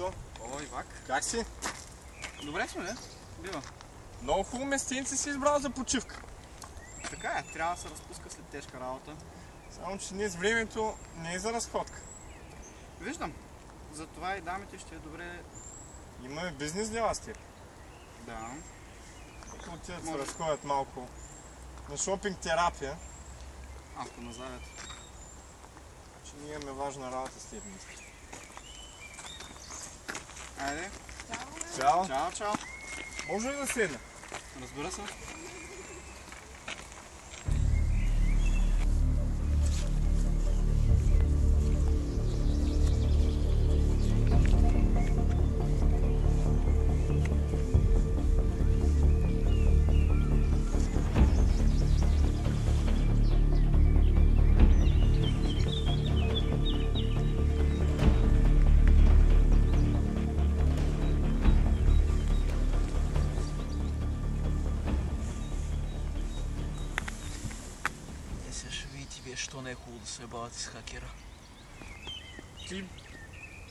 Ивчо. О, Ивак. Как си? Добре сме, не? Бива. Много хубаво местенце си избрал за почивка. Така е, трябва да се разпуска след тежка работа. Само че днес времето не е за разходка. Виждам. Затова и дамите ще е добре... Имаме бизнес дела с теб. Да. Нека отидат се разходят малко на шопинг терапия. Ако назавят. Че ние имаме важна работа с теб днес. Айде. Чао. Чао, чао. Може ли да седна? Разбира се. Що не е хубаво да се ебавате с хакера? Ти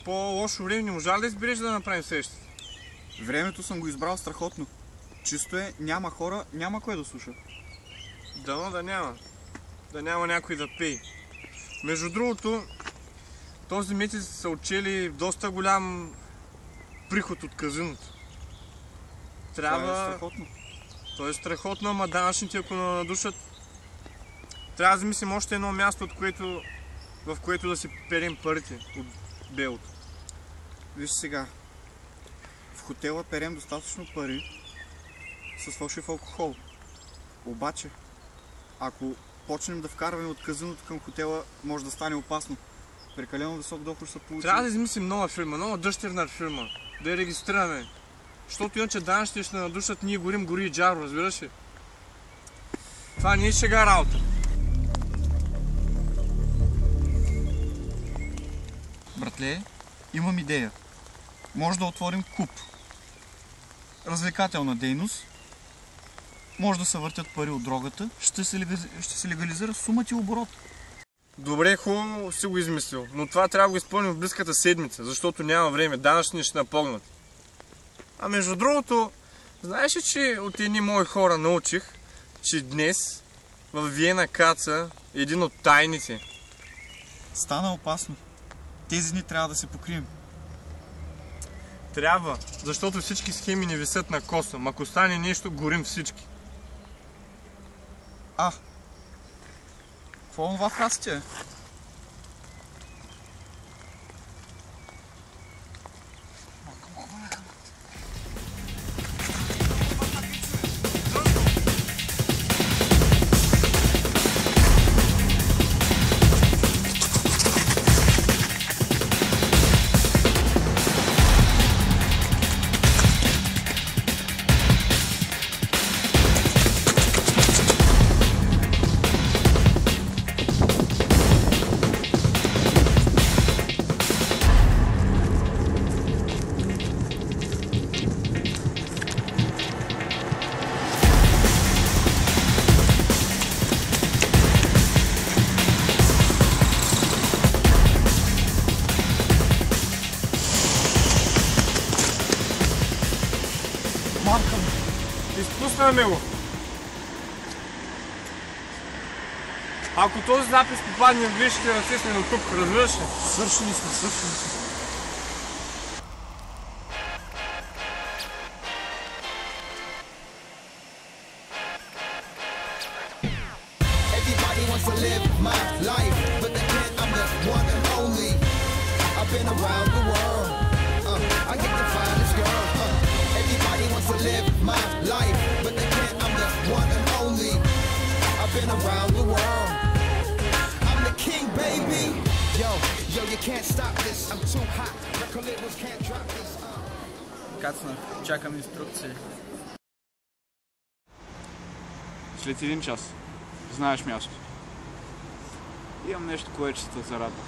по-лошо време не можа ли да избереш да направим срещата? Времето съм го избрал страхотно. Чисто е, няма хора, няма кой да слуша. Дано да няма. Да няма някой да пее. Между другото, този месец са отчели доста голям приход от казиното. Трябва... Това е страхотно. То е страхотно, ама данъчните ако надушат, трябва да замислим още едно място, в което да си перем парите от белото. Виж сега, в хотела перем достатъчно пари с фалшив алкохол. Обаче, ако почнем да вкарваме от казиното към хотела, може да стане опасно. Прекалено висок доход ще се получи. Трябва да измислим нова фирма, нова дъщерна фирма, да я регистрираме. Защото иначе данъчните ще надушат, ние горим гори и джаро, разбираш ли? Това не е шега работа. Братле, имам идея. Може да отворим клуб. Развлекателна дейност. Може да се въртят пари от дрогата. Ще се легализира сумата и оборот. Добре, хубаво си го измислил, но това трябва да го изпълним в близката седмица, защото няма време, данъчни ще напогнат. А между другото, знаеш ли, че от едни мои хора научих, че днес в Виена каца един от тайните. Стана опасно. Тези дни трябва да се покрием. Трябва, защото всички схеми не висят на косъм. Ако стане нещо, горим всички. Какво е това в раците? Изпуснаме го. Ако този запис попадне в вещите ръце, сме до тук, разбираш ли? Свършени сме. Everybody wants to live my life, but they can't. I'm the one and only. I've been around the world. I get the finest girl. Everybody wants to live my life, but they can't. I'm the one and only. I've been around the world. I'm the king, baby. Yo, you can't stop this. I'm too hot. Record labels can't drop this. Кацна, чакам инструкции. След един час. Знаеш място. Имам нещо, което ще те зарадва.